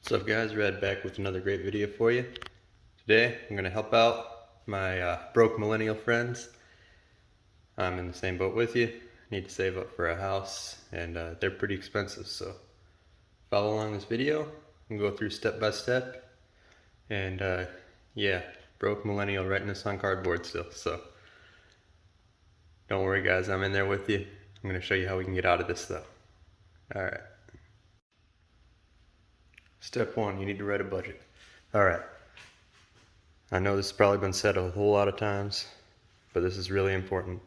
What's up guys, Red back with another great video for you. Today I'm going to help out my broke millennial friends. I'm in the same boat with you. Need to save up for a house and they're pretty expensive, so follow along this video and go through step by step. And yeah, broke millennial writing this on cardboard still, so don't worry guys, I'm in there with you. I'm going to show you how we can get out of this though. Alright. Step 1, you need to write a budget. Alright. I know this has probably been said a whole lot of times, but this is really important.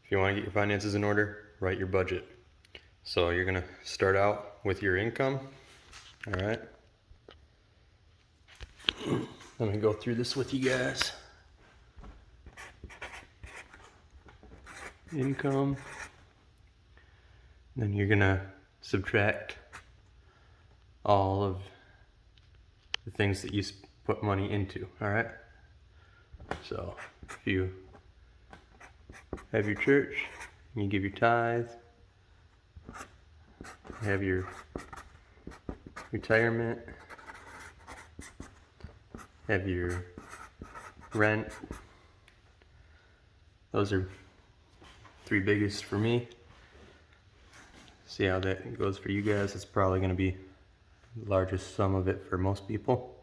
If you want to get your finances in order, write your budget. So you're going to start out with your income. Alright. Let me go through this with you guys. Income. Then you're going to subtract all of the things that you put money into, alright? So, if you have your church, you give your tithe, you have your retirement, have your rent. Those are three biggest for me. See how that goes for you guys. It's probably going to be the largest sum of it for most people.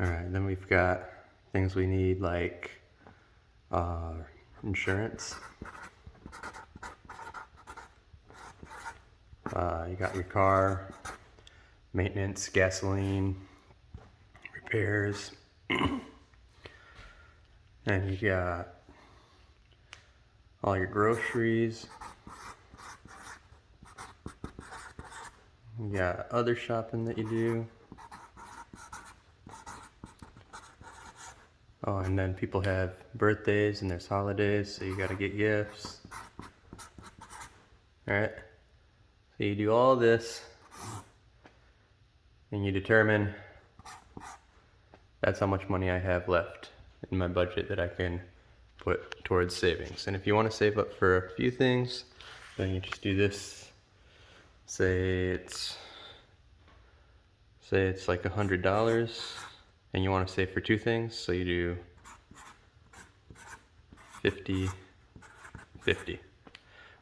Alright, then we've got things we need like insurance. You got your car, maintenance, gasoline, repairs, and you got all your groceries. You got other shopping that you do. Oh, and then people have birthdays and there's holidays, so you gotta get gifts. Alright? So you do all this, and you determine that's how much money I have left in my budget that I can put towards savings. And if you want to save up for a few things, then you just do this. Say it's like $100 and you want to save for two things, so you do 50, 50.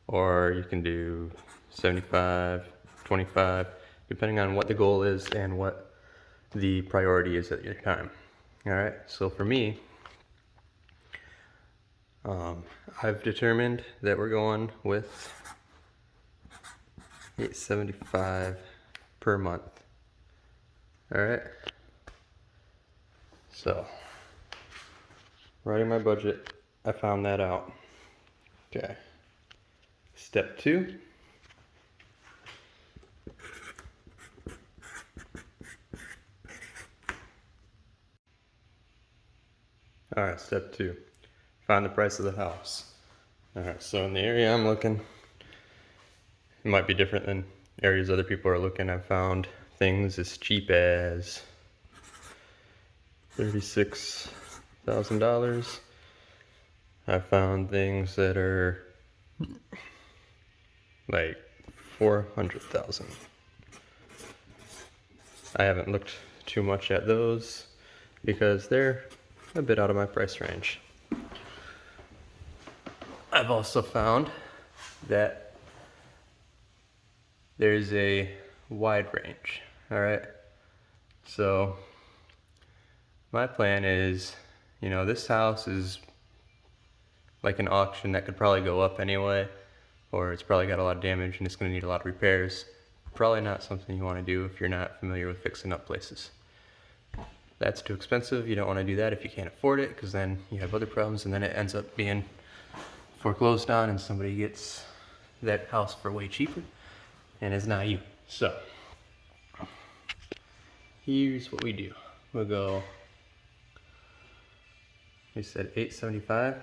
Or you can do 75, 25, depending on what the goal is and what the priority is at your time. Alright, so for me, I've determined that we're going with $875 per month. Alright, so writing my budget, I found that out. Okay, step 2. Alright, step 2. Find the price of the house. Alright, so in the area I'm looking, it might be different than areas other people are looking. I've found things as cheap as $36,000. I found things that are like $400,000. I haven't looked too much at those because they're a bit out of my price range. I've also found that there's a wide range. Alright, so my plan is, you know, this house is like an auction that could probably go up anyway, or it's probably got a lot of damage and it's going to need a lot of repairs. Probably not something you want to do if you're not familiar with fixing up places. That's too expensive. You don't want to do that if you can't afford it, because then you have other problems and then it ends up being foreclosed on and somebody gets that house for way cheaper and it's not you. So here's what we do. We'll go, we said $875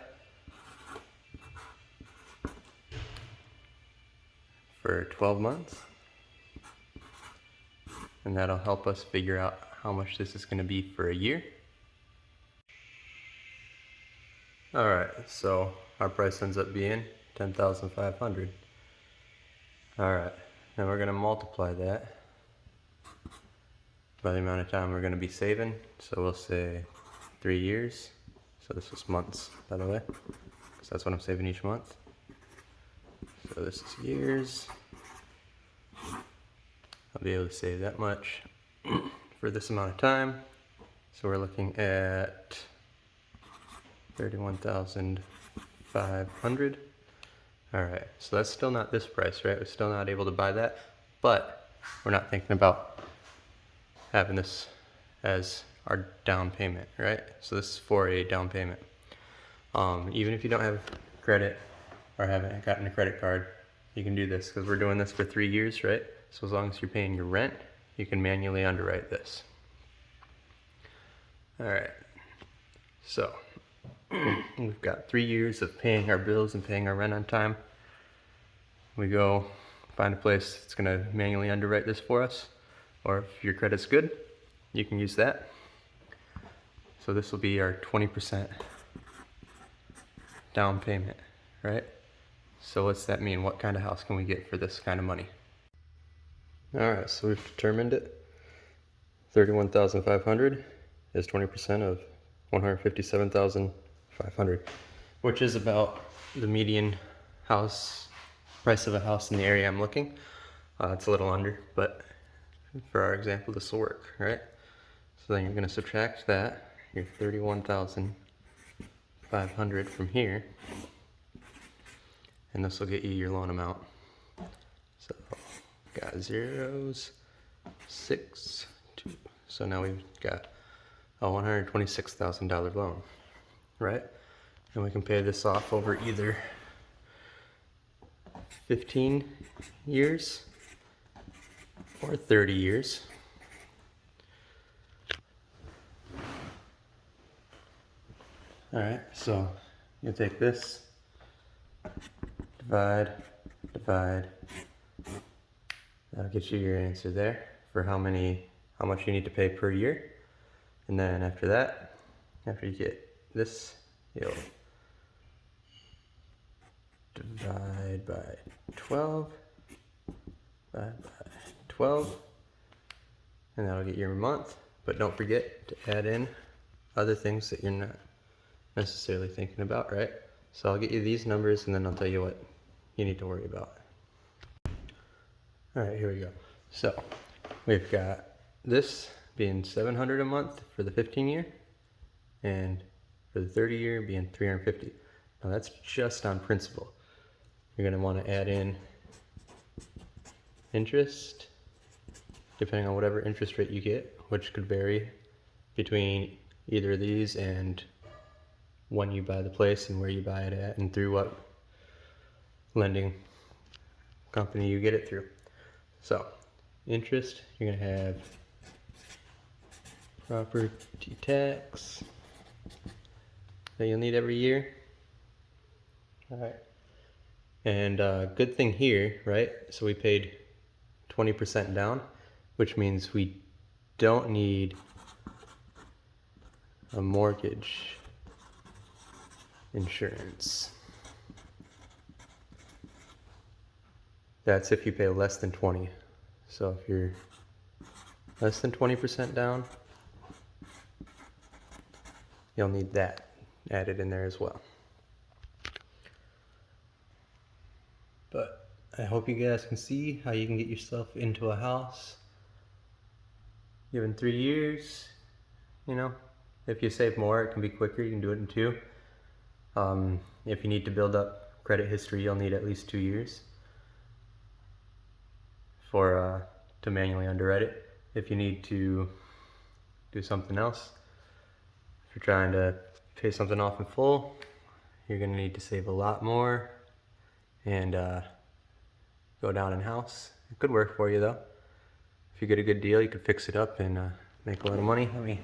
for 12 months, and that'll help us figure out how much this is going to be for a year. Alright, so our price ends up being $10,500. Alright, now we're going to multiply that by the amount of time we're going to be saving. So we'll say 3 years. So this is months, by the way, because that's what I'm saving each month. So this is years. I'll be able to save that much for this amount of time. So we're looking at 31,500. All right, so that's still not this price, right? We're still not able to buy that, but we're not thinking about having this as our down payment, right? So this is for a down payment. Even if you don't have credit or haven't gotten a credit card, you can do this because we're doing this for 3 years, right? So as long as you're paying your rent, you can manually underwrite this. All right, so we've got 3 years of paying our bills and paying our rent on time. We go find a place that's gonna manually underwrite this for us, or if your credit's good, you can use that. So this will be our 20% down payment, right? So what's that mean? What kind of house can we get for this kind of money? All right, so we've determined it. 31,500 is 20% of 157,500, which is about the median house price of a house in the area I'm looking. It's a little under, but for our example, this will work, right? So then you're going to subtract that, your 31,500 from here, and this will get you your loan amount. So got zeros, 6, 2. So now we've got a $126,000 loan, right? And we can pay this off over either 15 years or 30 years. All right, so you take this, divide, that'll get you your answer there for how much you need to pay per year. And then after that, after you get this, you'll divide by 12, and that'll get your month. But don't forget to add in other things that you're not necessarily thinking about, right? So I'll get you these numbers and then I'll tell you what you need to worry about. All right, here we go. So we've got this being $700 a month for the 15 year, and for the 30 year being $350. Now that's just on principal. You're gonna wanna add in interest, depending on whatever interest rate you get, which could vary between either of these and when you buy the place and where you buy it at and through what lending company you get it through. So interest, you're gonna have property tax that you'll need every year. All right. And good thing here, right? So we paid 20% down, which means we don't need a mortgage insurance. That's if you pay less than 20. So if you're less than 20% down, you'll need that added in there as well. But I hope you guys can see how you can get yourself into a house. Given 3 years, you know, if you save more, it can be quicker. You can do it in 2. If you need to build up credit history, you'll need at least 2 years for to manually underwrite it. If you need to do something else, if you're trying to pay something off in full, you're gonna need to save a lot more and go down in house. It could work for you though. If you get a good deal, you could fix it up and make a lot of money. Let me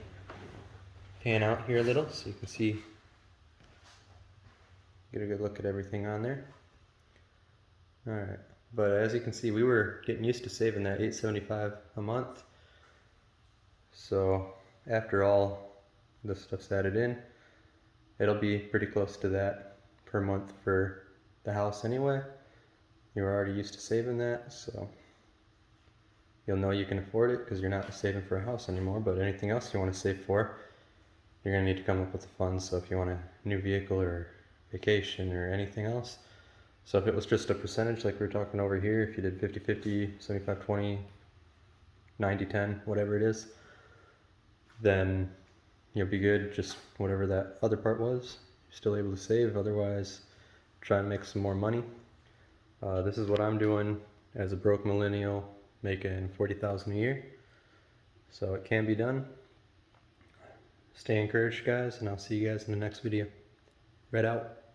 pan out here a little so you can see, get a good look at everything on there. All right, but as you can see, we were getting used to saving that $875 a month. So after all this stuff's added in, it'll be pretty close to that per month for the house anyway. You're already used to saving that, so you'll know you can afford it because you're not saving for a house anymore. But anything else you want to save for, you're going to need to come up with the funds. So if you want a new vehicle or vacation or anything else, so if it was just a percentage like we were talking over here, if you did 50-50, 75-20, 90-10, whatever it is, then you'll be good. Just whatever that other part was, you're still able to save. Otherwise, try and make some more money. This is what I'm doing as a broke millennial, making $40,000 a year. So it can be done. Stay encouraged, guys, and I'll see you guys in the next video. Red out.